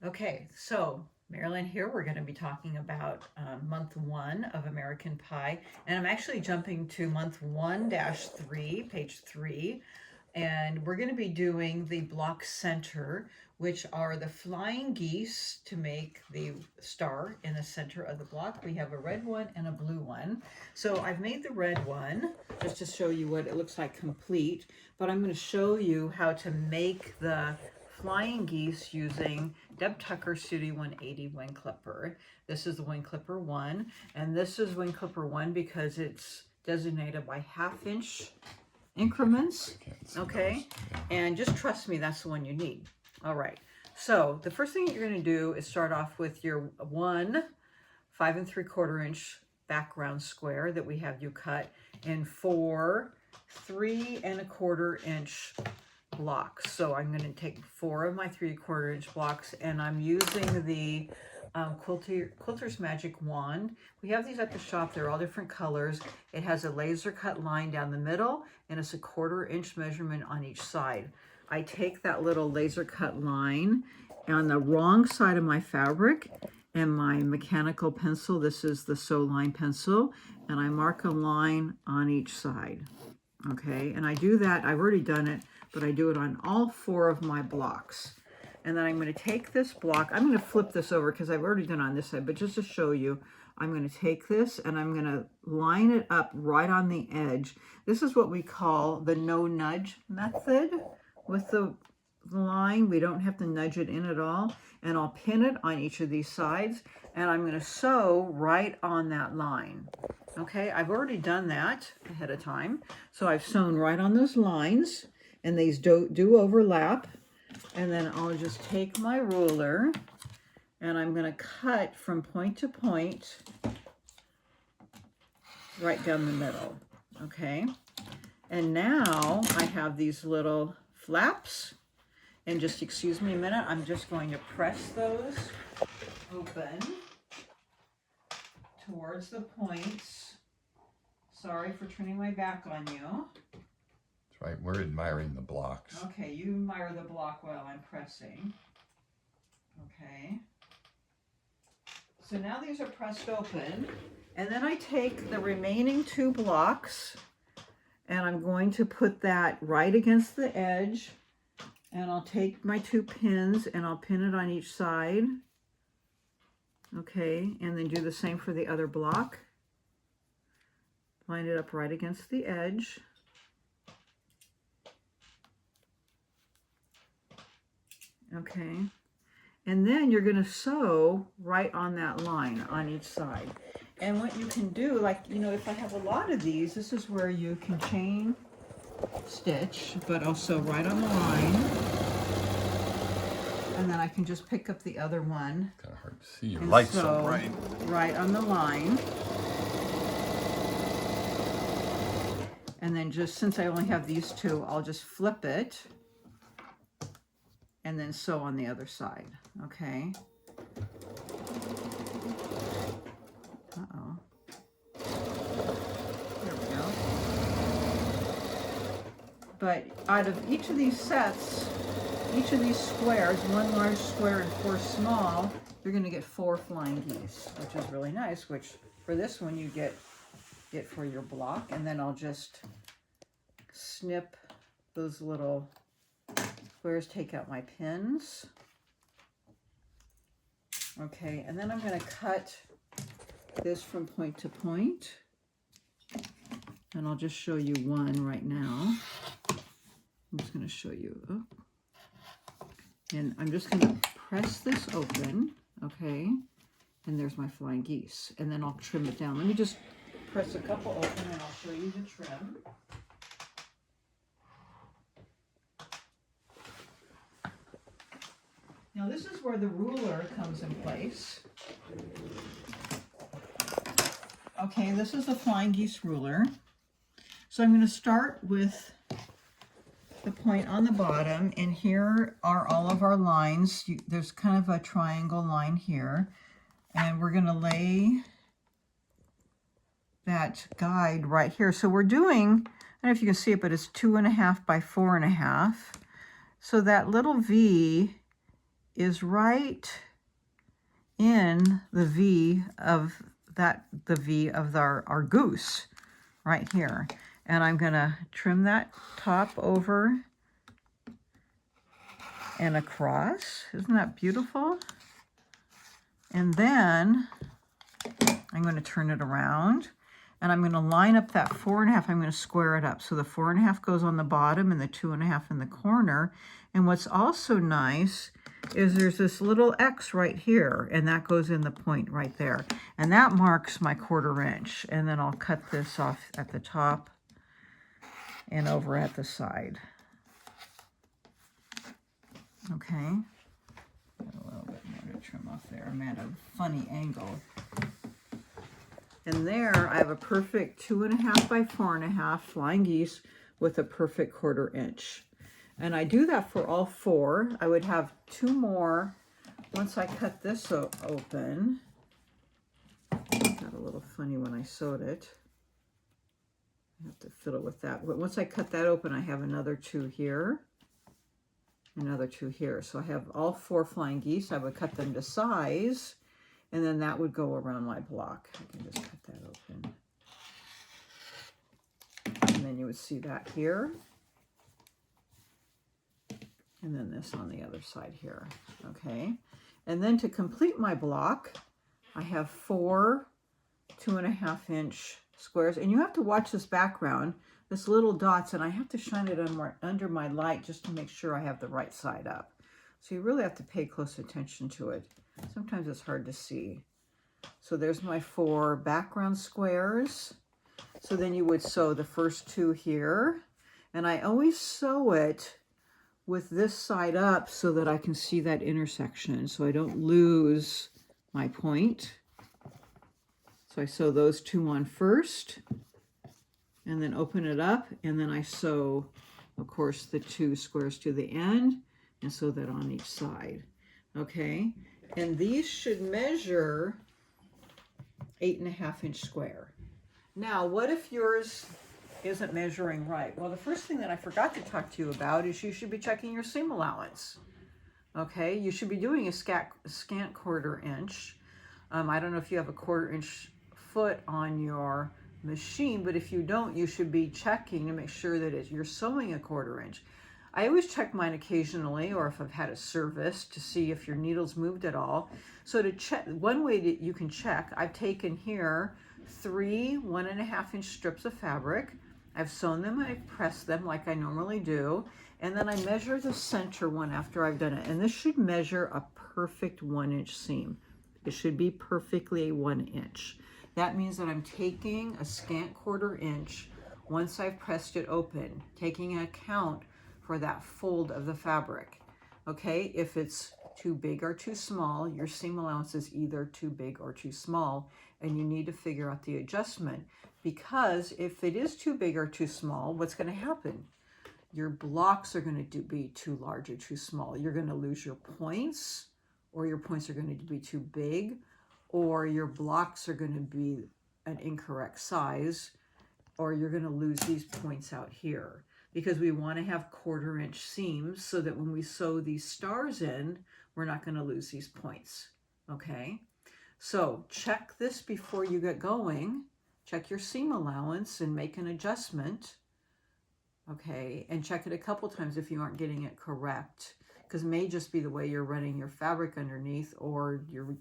Okay, so Marilyn here, we're going to be talking about month 1 of American Pie, and I'm actually jumping to month 1-3, page 3, and we're going to be doing the block center, which are the flying geese to make the star in the center of the block. We have a red one and a blue one. So I've made the red one just to show you what it looks like complete, but I'm going to show you how to make the flying geese using Deb Tucker Studio 180 wing clipper. This is the wing clipper 1, and this is wing clipper 1 because it's designated by 1/2 inch increments. Okay, and just trust me, that's the one you need. All right, so the first thing you're going to do is start off with your 1 5 3/4 inch background square that we have you cut in 4 3 1/4 inch blocks. So I'm going to take 4 of my 3/4 inch blocks, and I'm using the Quilter's Magic Wand. We have these at the shop. They're all different colors. It has a laser cut line down the middle, and it's a 1/4 inch measurement on each side. I take that little laser cut line on the wrong side of my fabric and my mechanical pencil. This is the sew line pencil, and I mark a line on each side. Okay, and I do that, I've already done it, but I do it on all 4 of my blocks. And then I'm going to take this block, I'm going to flip this over because I've already done it on this side, but just to show you, I'm going to take this and I'm going to line it up right on the edge. This is what we call the no nudge method with the line. We don't have to nudge it in at all. And I'll pin it on each of these sides, and I'm going to sew right on that line. Okay, I've already done that ahead of time. So I've sewn right on those lines, and these do overlap. And then I'll just take my ruler, and I'm going to cut from point to point right down the middle. Okay, and now I have these little flaps, and just excuse me a minute, I'm just going to press those open towards the points. Sorry for turning my back on you. That's right, we're admiring the blocks. Okay, you admire the block while I'm pressing. Okay. So now these are pressed open, and then I take the remaining 2 blocks, and I'm going to put that right against the edge, and I'll take my 2 pins and I'll pin it on each side. Okay, and then do the same for the other block. Line it up right against the edge. Okay, and then you're going to sew right on that line on each side. And what you can do, like, you know, if I have a lot of these, this is where you can chain stitch, but also right on the line. And then I can just pick up the other one. Kind of hard to see. Your light's so sew bright. right on the line. And then just, since I only have these 2, I'll just flip it and then sew on the other side. Okay. Uh-oh. There we go. But out of each of these sets, each of these squares, 1 large square and 4 small, you're going to get 4 flying geese, which is really nice, which for this one you get for your block. And then I'll just snip those little squares, take out my pins. Okay, and then I'm going to cut this from point to point. And I'll just show you one right now. I'm just going to show you. Oh. And I'm just going to press this open, okay? And there's my flying geese. And then I'll trim it down. Let me just press a couple open and I'll show you the trim. Now this is where the ruler comes in place. Okay, this is the flying geese ruler. So I'm going to start with the point on the bottom, and here are all of our lines. There's kind of a triangle line here, and we're going to lay that guide right here. So we're doing, I don't know if you can see it, but it's 2.5 by 4.5. So that little V is right in the V of our goose right here. And I'm gonna trim that top over and across. Isn't that beautiful? And then I'm going to turn it around and I'm going to line up that 4.5. I'm going to square it up. So the 4.5 goes on the bottom and the 2.5 in the corner. And what's also nice is there's this little X right here, and that goes in the point right there. And that marks my 1/4 inch. And then I'll cut this off at the top and over at the side. Okay. Got a little bit more to trim off there. I'm at a funny angle. And there I have a perfect 2.5 by 4.5 flying geese with a perfect 1/4 inch. And I do that for all 4. I would have 2 more once I cut this open. It got a little funny when I sewed it. I have to fiddle with that. But once I cut that open, I have another 2 here. Another 2 here. So I have all 4 flying geese. I would cut them to size, and then that would go around my block. I can just cut that open. And then you would see that here. And then this on the other side here. Okay. And then to complete my block, I have 4 2.5 inch squares. And you have to watch this background, this little dots, and I have to shine it under my light just to make sure I have the right side up. So you really have to pay close attention to it. Sometimes it's hard to see. So there's my 4 background squares. So then you would sew the first 2 here. And I always sew it with this side up so that I can see that intersection so I don't lose my point. So I sew those 2 on first and then open it up, and then I sew, of course, the 2 squares to the end and sew that on each side. Okay, and these should measure 8.5 inch square. Now, what if yours isn't measuring right? Well, the first thing that I forgot to talk to you about is you should be checking your seam allowance. Okay, you should be doing a scant 1/4 inch. I don't know if you have a 1/4 inch foot on your machine, but if you don't, you should be checking to make sure that you're sewing a 1/4 inch. I always check mine occasionally, or if I've had it serviced, to see if your needle's moved at all. So to check, one way that you can check, I've taken here 3 1.5 inch strips of fabric. I've sewn them, I've pressed them like I normally do, and then I measure the center one after I've done it. And this should measure a perfect 1 inch seam. It should be perfectly 1 inch. That means that I'm taking a scant 1/4 inch once I've pressed it open, taking account for that fold of the fabric. Okay, if it's too big or too small, your seam allowance is either too big or too small, and you need to figure out the adjustment. Because if it is too big or too small, what's going to happen? Your blocks are going to be too large or too small. You're going to lose your points, or your points are going to be too big, or your blocks are going to be an incorrect size, or you're going to lose these points out here. Because we want to have 1/4 inch seams so that when we sew these stars in, we're not going to lose these points. Okay, so check this before you get going. Check your seam allowance and make an adjustment. Okay, and check it a couple times if you aren't getting it correct, because it may just be the way you're running your fabric underneath, or you're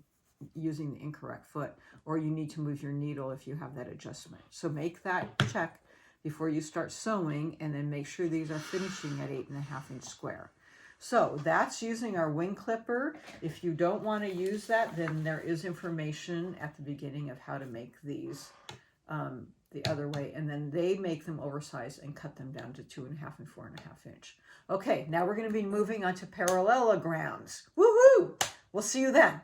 using the incorrect foot, or you need to move your needle if you have that adjustment. So make that check before you start sewing, and then make sure these are finishing at 8.5 inch square. So that's using our wing clipper. If you don't want to use that, then there is information at the beginning of how to make these the other way, and then they make them oversized and cut them down to 2.5 and 4.5 inch. Okay, now we're going to be moving on to parallelograms. Woohoo! We'll see you then.